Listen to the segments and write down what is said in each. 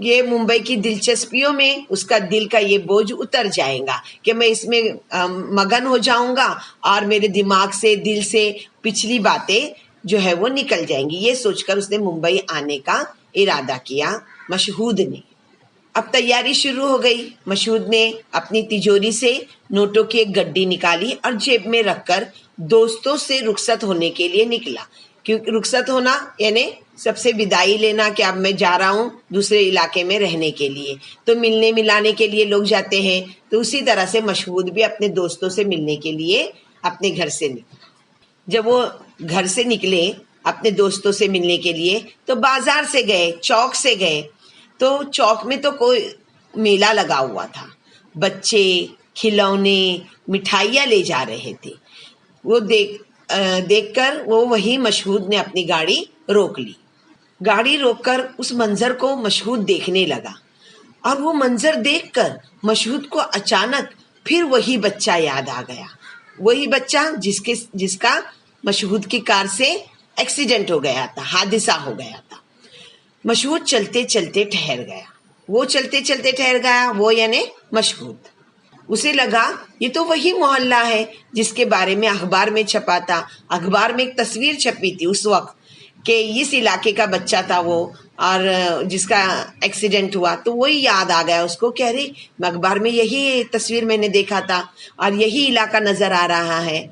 یہ ممبئی کی دلچسپیوں میں اس کا دل کا یہ بوجھ اتر جائے گا کہ میں اس میں مگن ہو جاؤں گا اور میرے دماغ سے دل سے پچھلی باتیں جو ہے وہ نکل جائیں گی. یہ سوچ کر اس نے ممبئی آنے کا ارادہ کیا مشہود نے. اب تیاری شروع ہو گئی. مشہود نے اپنی تجوری سے نوٹوں کی ایک گڈی نکالی اور جیب میں رکھ کر دوستوں سے رخصت ہونے کے لیے نکلا. کیونکہ رخصت ہونا یعنی سب سے بدائی لینا کہ اب میں جا رہا ہوں دوسرے علاقے میں رہنے کے لیے. تو ملنے ملانے کے لیے لوگ جاتے ہیں, تو اسی طرح سے مشہود بھی اپنے دوستوں سے ملنے کے لیے اپنے گھر سے نکلا. جب وہ گھر سے نکلے اپنے دوستوں سے ملنے کے لیے تو بازار سے گئے, چوک سے گئے. تو چوک میں تو کوئی میلہ لگا ہوا تھا, بچے کھلونے مٹھائیاں لے جا رہے تھے. وہ دیکھ کر وہ وہی مشہود نے اپنی گاڑی روک لی. گاڑی روک کر اس منظر کو مشہود دیکھنے لگا, اور وہ منظر دیکھ کر مشہود کو اچانک پھر وہی بچہ یاد آ گیا. وہی بچہ جس کا مشہود کی کار سے ایکسیڈنٹ ہو گیا تھا, حادثہ ہو گیا تھا. مشہود چلتے چلتے ٹھہر گیا. وہ چلتے چلتے ٹھہر گیا, وہ یعنی مشہود. اسے لگا یہ تو وہی محلہ ہے جس کے بارے میں اخبار میں چھپا تھا. اخبار میں ایک تصویر چھپی تھی اس وقت کہ اس علاقے کا بچہ تھا وہ, اور جس کا ایکسیڈنٹ ہوا. تو وہی یاد آ گیا اس کو کہ ارے اخبار میں یہی تصویر میں نے دیکھا تھا اور یہی علاقہ نظر آ رہا ہے.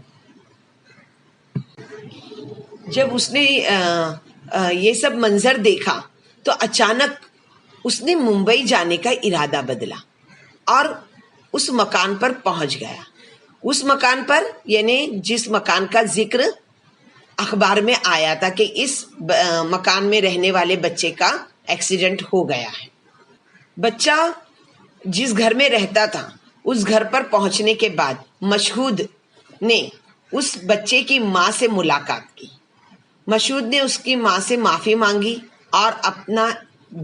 جب اس نے یہ سب منظر دیکھا تو اچانک اس نے ممبئی جانے کا ارادہ بدلا اور اس مکان پر پہنچ گیا. اس مکان پر یعنی جس مکان کا ذکر اخبار میں آیا تھا کہ اس مکان میں رہنے والے بچے کا ایکسیڈنٹ ہو گیا ہے. بچہ جس گھر میں رہتا تھا اس گھر پر پہنچنے کے بعد مشہود نے اس بچے کی ماں سے ملاقات کی. مشہود نے اس کی ماں سے معافی مانگی اور اپنا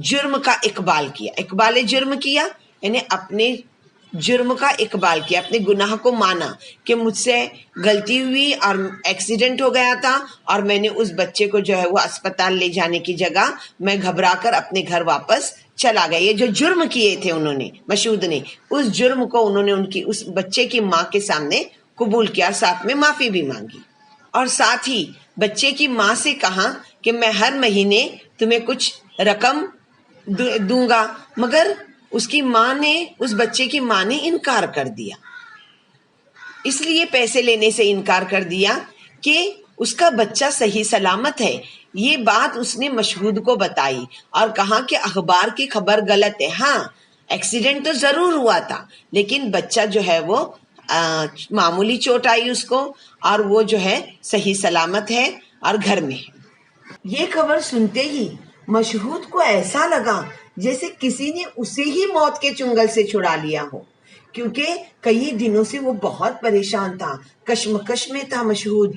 جرم کا اقبال کیا. اقبال جرم کیا یعنی اپنے جرم کا اقبال کیا, اپنے گناہ کو مانا کہ مجھ سے غلطی ہوئی اور ایکسیڈنٹ ہو گیا تھا اور میں نے اس بچے کو جو ہے وہ اسپتال لے جانے کی جگہ میں گھبرا کر اپنے گھر واپس چلا گیا. یہ جو جرم کیے تھے انہوں نے, مشہود نے, اس جرم کو انہوں نے اس بچے کی ماں کے سامنے قبول کیا, ساتھ میں معافی بھی مانگی. اور ساتھ ہی بچے کی ماں سے کہا کہ میں ہر مہینے تمہیں کچھ رقم دوں گا. مگر اس بچے کی ماں نے انکار کر دیا. اس لیے پیسے لینے سے انکار کر دیا کہ اس کا بچہ صحیح سلامت ہے. یہ بات اس نے مشہود کو بتائی اور کہا کہ اخبار کی خبر غلط ہے. ہاں ایکسیڈنٹ تو ضرور ہوا تھا لیکن بچہ جو ہے وہ معمولی چوٹ آئی اس کو اور وہ جو ہے صحیح سلامت ہے اور گھر میں ہے. یہ خبر سنتے ہی مشہود کو ایسا لگا جیسے کسی نے اسے ہی موت کے چنگل سے چھڑا لیا ہو, کیونکہ کئی دنوں سے وہ بہت پریشان تھا, کشمکش میں تھا مشہود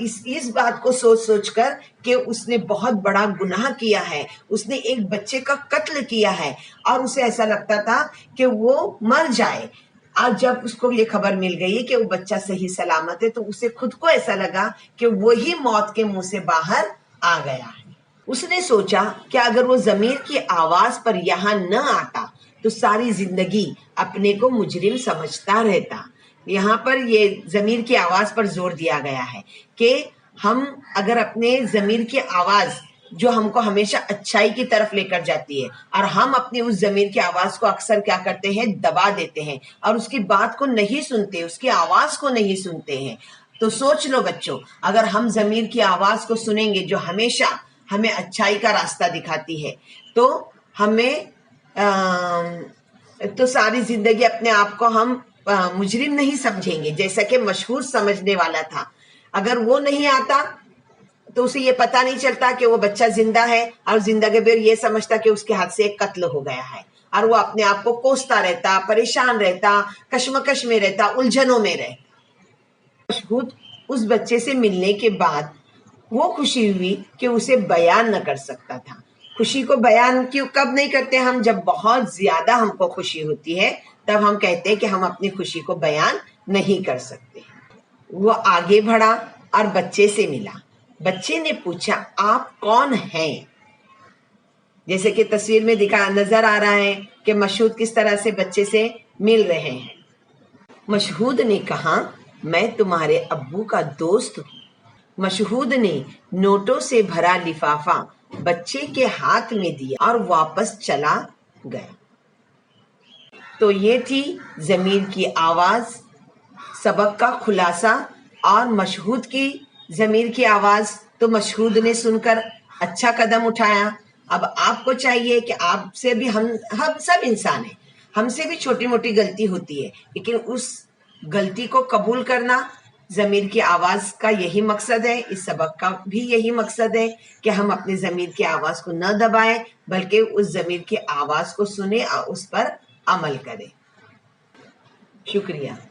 اس بات کو سوچ سوچ کر کہ اس نے بہت بڑا گناہ کیا ہے, اس نے ایک بچے کا قتل کیا ہے اور اسے ایسا لگتا تھا کہ وہ مر جائے. اور جب اس کو یہ خبر مل گئی کہ وہ بچہ صحیح سلامت ہے تو اسے خود کو ایسا لگا کہ وہی موت کے منہ سے باہر آ گیا ہے. اس نے سوچا کہ اگر وہ ضمیر کی آواز پر یہاں نہ آتا تو ساری زندگی اپنے کو مجرم سمجھتا رہتا. یہاں پر یہ ضمیر کی آواز پر زور دیا گیا ہے کہ ہم اگر اپنے ضمیر کی آواز جو ہم کو ہمیشہ اچھائی کی طرف لے کر جاتی ہے اور ہم اپنی اس ضمیر کی آواز کو اکثر کیا کرتے ہیں, دبا دیتے ہیں اور اس کی بات کو نہیں سنتے, اس کی آواز کو نہیں سنتے ہیں. تو سوچ لو بچوں, اگر ہم ضمیر کی آواز کو سنیں گے جو ہمیشہ ہمیں اچھائی کا راستہ دکھاتی ہے تو ہمیں تو ساری زندگی اپنے آپ کو ہم مجرم نہیں سمجھیں گے جیسا کہ مشہور سمجھنے والا تھا. اگر وہ نہیں آتا تو اسے یہ پتا نہیں چلتا کہ وہ بچہ زندہ ہے اور زندگی بھر یہ سمجھتا کہ اس کے ہاتھ سے ایک قتل ہو گیا ہے اور وہ اپنے آپ کو کوستا رہتا, پریشان رہتا, کشمکش میں رہتا, الجھنوں میں رہتا. مشہود اس بچے سے ملنے کے بعد وہ خوشی ہوئی کہ اسے بیان نہ کر سکتا تھا. خوشی کو بیان کیوں کب نہیں کرتے ہم, جب بہت زیادہ ہم کو خوشی ہوتی ہے تب ہم کہتے ہیں کہ ہم اپنی خوشی کو بیان نہیں کر سکتے. وہ آگے بڑھا اور بچے سے ملا. بچے نے پوچھا آپ کون ہیں؟ جیسے کہ تصویر میں نظر آ رہا ہے کہ مشہود کس طرح سے بچے سے مل رہے ہیں۔ مشہود نے کہا میں تمہارے ابو کا دوست ہوں۔ مشہود نے نوٹوں سے بھرا لفافہ بچے کے ہاتھ میں دیا اور واپس چلا گیا۔ تو یہ تھی ضمیر کی آواز، سبق کا خلاصہ، اور مشہود کی ضمیر کی آواز تو مشہود نے سن کر اچھا قدم اٹھایا۔ اب آپ کو چاہیے کہ آپ سے بھی ہم سب انسان ہیں، ہم سے بھی چھوٹی موٹی غلطی ہوتی ہے، لیکن اس غلطی کو قبول کرنا ضمیر کی آواز کا یہی مقصد ہے، اس سبق کا بھی یہی مقصد ہے کہ ہم اپنے ضمیر کی آواز کو نہ دبائیں بلکہ اس ضمیر کی آواز کو سنیں اور اس پر عمل کریں۔ شکریہ۔